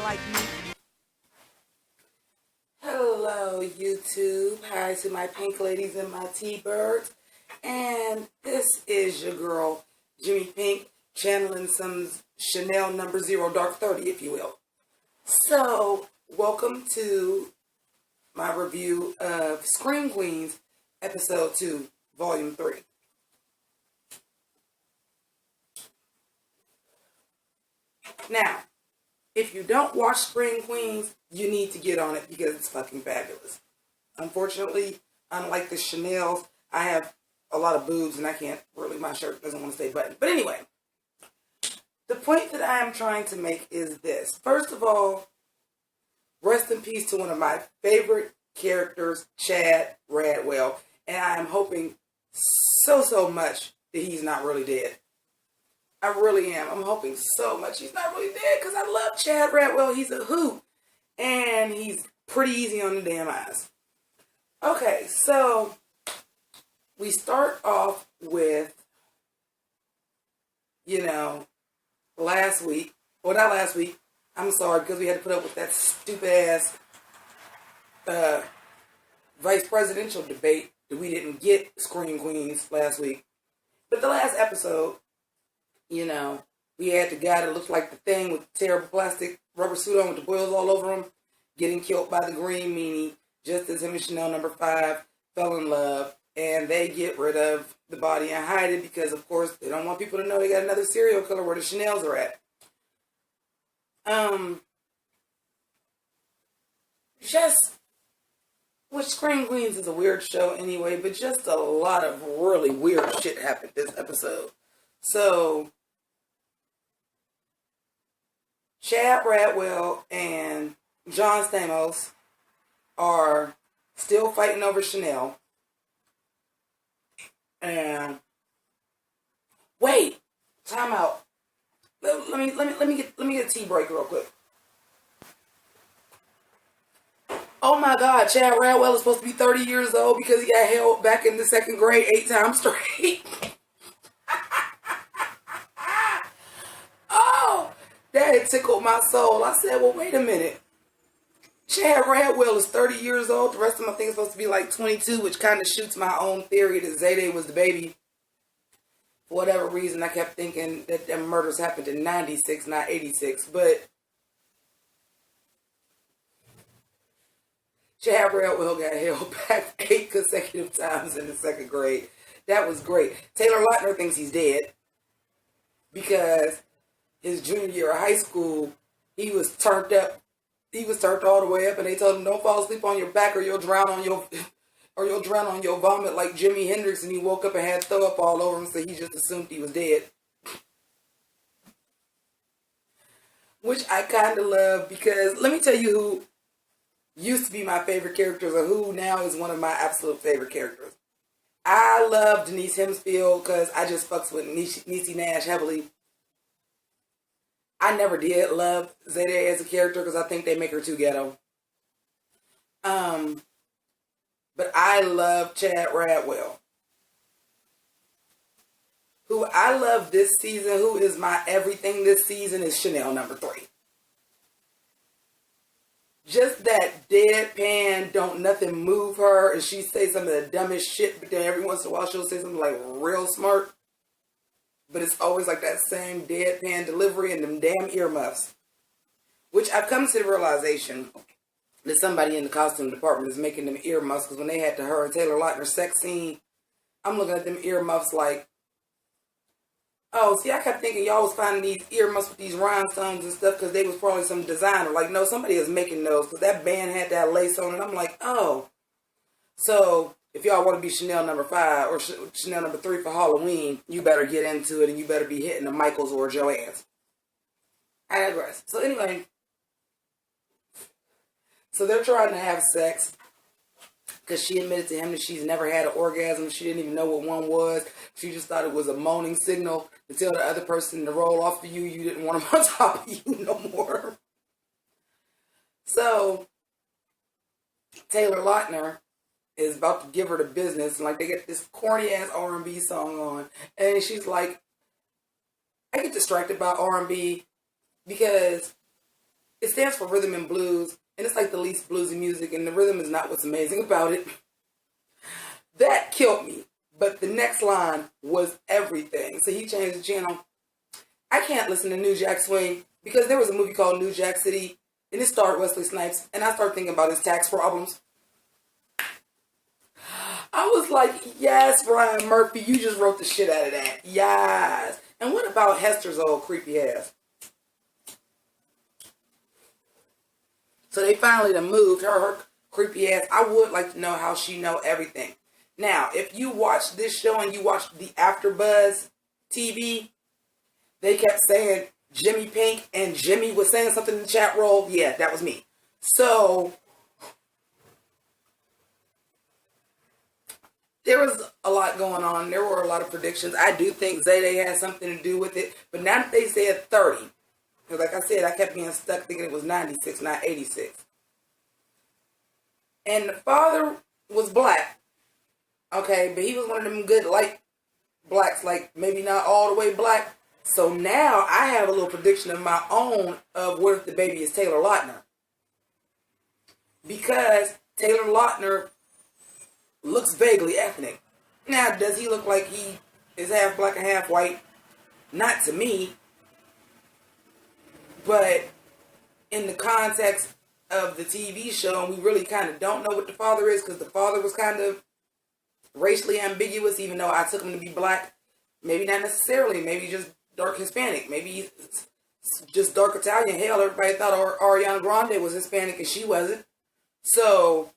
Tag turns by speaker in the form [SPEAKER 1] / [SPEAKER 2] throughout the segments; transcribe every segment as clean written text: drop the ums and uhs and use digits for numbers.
[SPEAKER 1] like me.
[SPEAKER 2] Hello, YouTube. Hi to my pink ladies and my T-birds. And this is your girl, Jimmi Pynk, channeling some Chanel number 0 Dark 30, if you will. So, welcome to my review of Scream Queens, Episode 2, Volume 3. Now, if you don't watch Scream Queens, you need to get on it because it's fucking fabulous. Unfortunately, unlike the Chanel's, I have a lot of boobs and I can't really, my shirt doesn't want to stay buttoned. But anyway, the point that I am trying to make is this. First of all, rest in peace to one of my favorite characters, Chad Radwell. And I am hoping so much that he's not really dead. I really am. I'm hoping so much he's not really dead because I love Chad Radwell. He's a hoot. And he's pretty easy on the damn eyes. Okay, so we start off with, last week. Well, not last week. I'm sorry, because we had to put up with that stupid ass vice presidential debate that we didn't get Scream Queens last week. But the last episode, we had the guy that looked like the Thing with the terrible plastic rubber suit on with the boils all over him, getting killed by the green meanie, just as him and Chanel number 5 fell in love, and they get rid of the body and hide it because, of course, they don't want people to know they got another serial killer where the Chanels are at. Which Scream Queens is a weird show anyway, but just a lot of really weird shit happened this episode. So, Chad Radwell and John Stamos are still fighting over Chanel. And wait, time out. Let me get a tea break real quick. Oh my God, Chad Radwell is supposed to be 30 years old because he got held back in the 2nd grade 8 times straight. Oh, that had tickled my soul. I said, well, wait a minute. Chad Radwell is 30 years old. The rest of my thing is supposed to be like 22, which kind of shoots my own theory that ZayDay was the baby. For whatever reason, I kept thinking that them murders happened in 96, not 86. But Chad Radwell got held back 8 consecutive times in the 2nd grade. That was great. Taylor Lautner thinks he's dead because his junior year of high school, he was turned up. He was turned all the way up, and they told him, "Don't fall asleep on your back, or you'll drown on your vomit like Jimi Hendrix." And he woke up and had throw up all over him, so he just assumed he was dead. Which I kind of love because let me tell you who used to be my favorite characters, or who now is one of my absolute favorite characters. I love Denise Hempsfield because I just fucks with Niecy Nash heavily. I never did love ZayDay as a character because I think they make her too ghetto. But I love Chad Radwell. Who I love this season, who is my everything this season, is Chanel number 3. Just that deadpan, don't nothing move her, and she say some of the dumbest shit, but then every once in a while she'll say something like real smart. But it's always like that same deadpan delivery and them damn earmuffs. Which I've come to the realization that somebody in the costume department is making them earmuffs, because when they had her and Taylor Lautner sex scene, I'm looking at them earmuffs like, oh, see, I kept thinking y'all was finding these earmuffs with these rhinestones and stuff because they was probably some designer. Like, no, somebody is making those because that band had that lace on it. I'm like, oh. So if y'all want to be Chanel number 5 or Chanel number 3 for Halloween, you better get into it and you better be hitting the Michaels or Joann's. I digress. So anyway, so they're trying to have sex because she admitted to him that she's never had an orgasm. She didn't even know what one was. She just thought it was a moaning signal to tell the other person to roll off of you. You didn't want them on top of you no more. So Taylor Lautner is about to give her the business, and like they get this corny ass R&B song on, and she's like, I get distracted by R&B because It stands for rhythm and blues, and it's like the least bluesy music, and the rhythm is not what's amazing about it. That killed me. But the next line was everything. So he changed the channel. I can't listen to New Jack Swing because there was a movie called New Jack City, and it starred Wesley Snipes, and I started thinking about his tax problems. I was like, yes, Ryan Murphy, you just wrote the shit out of that. Yes. And what about Hester's old creepy ass? So they finally done moved her creepy ass. I would like to know how she know everything. Now, if you watch this show and you watch the AfterBuzz TV, they kept saying Jimmi Pynk, and Jimmy was saying something in the chat roll. Yeah, that was me. So there was a lot going on. There were a lot of predictions. I do think ZayDay has something to do with it. But now that they said 30, because like I said, I kept getting stuck thinking it was 96, not 86. And the father was black. Okay, but he was one of them good light blacks, like maybe not all the way black. So now I have a little prediction of my own of what if the baby is Taylor Lautner. Because Taylor Lautner looks vaguely ethnic. Now, does he look like he is half black and half white? Not to me. But in the context of the TV show, and we really kind of don't know what the father is, because the father was kind of racially ambiguous, even though I took him to be black. Maybe not necessarily. Maybe just dark Hispanic. Maybe just dark Italian. Hell, everybody thought Ariana Grande was Hispanic and she wasn't. So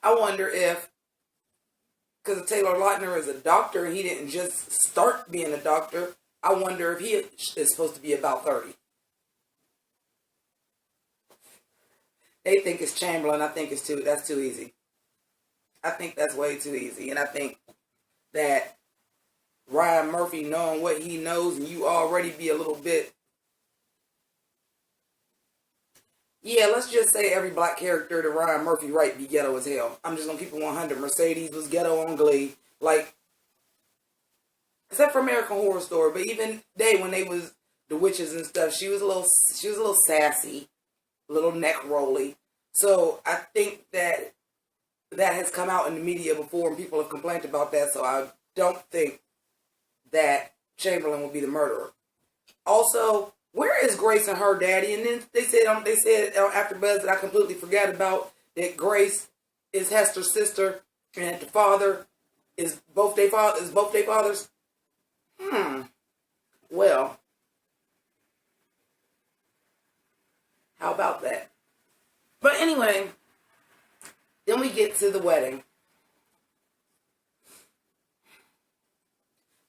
[SPEAKER 2] I wonder if, because Taylor Lautner is a doctor and he didn't just start being a doctor, I wonder if he is supposed to be about 30. They think it's Chamberlain. I think that's too easy. I think that's way too easy. And I think that Ryan Murphy, knowing what he knows, and you already be a little bit, yeah, let's just say every black character that Ryan Murphy write be ghetto as hell. I'm just going to keep it 100. Mercedes was ghetto on Glee. Like, except for American Horror Story. But even when they was the witches and stuff, she was a little sassy, a little neck rolly. So I think that has come out in the media before and people have complained about that. So I don't think that Chamberlain will be the murderer. Also, where is Grace and her daddy? And then they said on AfterBuzz that I completely forgot about, that Grace is Hester's sister and that the father is both their fathers. Well, how about that? But anyway, then we get to the wedding.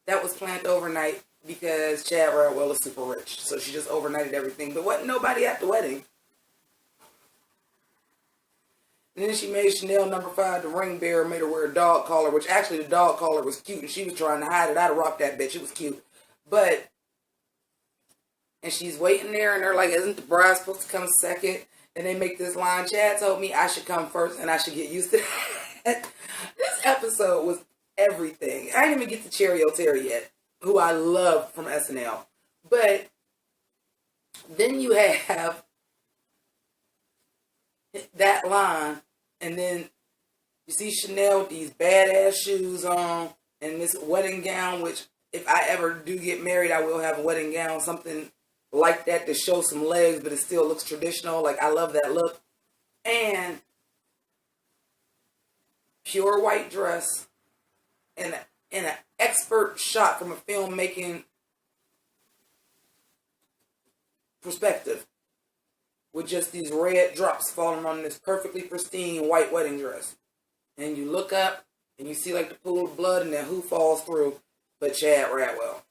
[SPEAKER 2] That was planned overnight because Chad Radwell is super rich. So she just overnighted everything. But wasn't nobody at the wedding. And then she made Chanel number 5, the ring bearer, made her wear a dog collar, which actually the dog collar was cute. And she was trying to hide it. I'd have rocked that bitch. It was cute. But, and she's waiting there and they're like, isn't the bride supposed to come second? And they make this line, Chad told me I should come first and I should get used to that. This episode was everything. I didn't even get to Cherry O'Terry yet, who I love from SNL. But then you have that line, and then you see Chanel with these badass shoes on and this wedding gown, which if I ever do get married, I will have a wedding gown, something like that to show some legs, but it still looks traditional. Like, I love that look. And pure white dress and an expert shot from a filmmaking perspective with just these red drops falling on this perfectly pristine white wedding dress. And you look up and you see like the pool of blood, and then who falls through but Chad Radwell.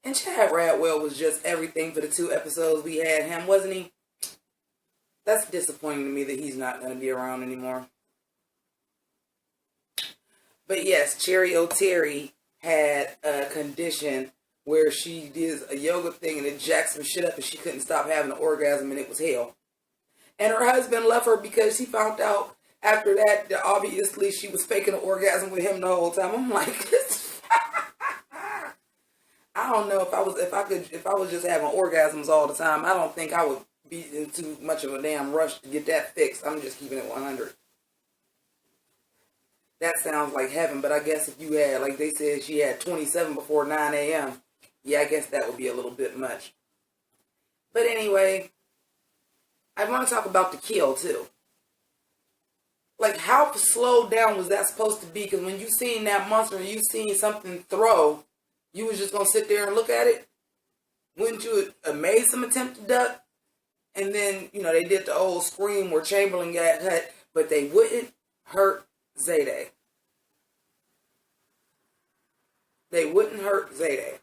[SPEAKER 2] And Chad Radwell was just everything for the 2 episodes we had him, wasn't he? That's disappointing to me that he's not going to be around anymore. But yes, Cherry O'Terry had a condition where she did a yoga thing and it jacked some shit up and she couldn't stop having an orgasm, and it was hell. And her husband left her because he found out after that obviously she was faking an orgasm with him the whole time. I'm like, I don't know if I was just having orgasms all the time, I don't think I would be in too much of a damn rush to get that fixed. I'm just keeping it 100. That sounds like heaven, but I guess if you had, like they said, she had 27 before 9 a.m., yeah, I guess that would be a little bit much. But anyway, I want to talk about the kill, too. Like, how slowed down was that supposed to be? Because when you seen that monster and you seen something throw, you was just going to sit there and look at it? Wouldn't you have made some attempt to duck? And then, you know, they did the old scream where Chamberlain got hurt, but they wouldn't hurt ZayDay. They wouldn't hurt ZayDay.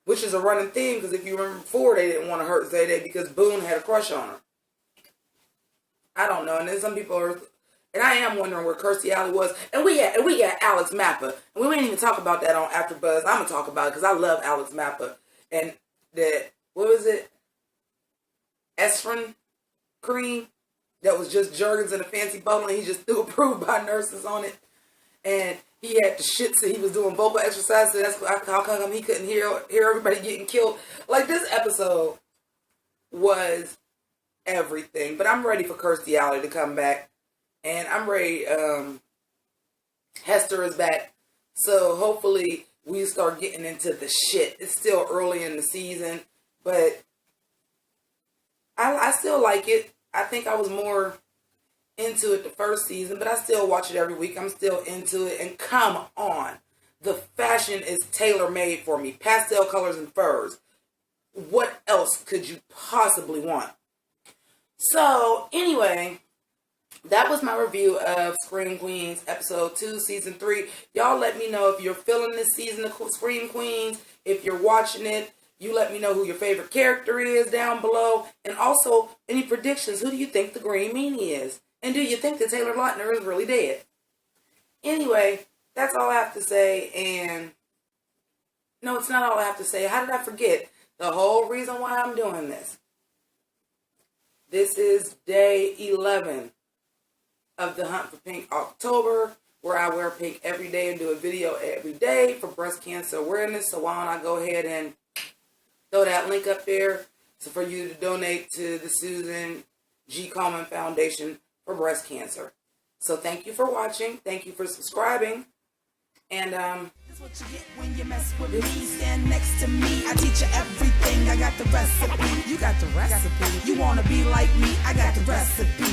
[SPEAKER 2] Which is a running theme, because if you remember before, they didn't want to hurt ZayDay because Boone had a crush on her. I don't know. And then some people are, and I am wondering where Kirstie Alley was. And we got Alex Mappa. And we didn't even talk about that on AfterBuzz. I'm going to talk about it because I love Alex Mappa. And that, what was it? Estrin cream that was just Jergens in a fancy bottle, and he just threw approved by nurses on it. And he had the shit, so he was doing vocal exercises. So that's how come he couldn't hear everybody getting killed. Like, this episode was everything. But I'm ready for Kirstie Alley to come back. And I'm ready. Hester is back. So hopefully we start getting into the shit. It's still early in the season, but I still like it. I think I was more into it the first season, but I still watch it every week. I'm still into it. And come on, the fashion is tailor-made for me. Pastel colors and furs. What else could you possibly want? So, anyway, that was my review of Scream Queens episode 2, season 3. Y'all let me know if you're feeling this season of Scream Queens. If you're watching it, you let me know who your favorite character is down below. And also, any predictions. Who do you think the Green Meanie is? And do you think that Taylor Lautner is really dead? Anyway, that's all I have to say. And no, it's not all I have to say. How did I forget the whole reason why I'm doing this? This is day 11 of the Hunt for Pink October, where I wear pink every day and do a video every day for breast cancer awareness. So why don't I go ahead and throw that link up there so for you to donate to the Susan G. Komen Foundation for breast cancer. So thank you for watching. Thank you for subscribing. And
[SPEAKER 1] That's what you get when you mess with me. Stand next to me. I teach you everything. I got the recipe. You got the recipe. You wanna be like me? I got the recipe.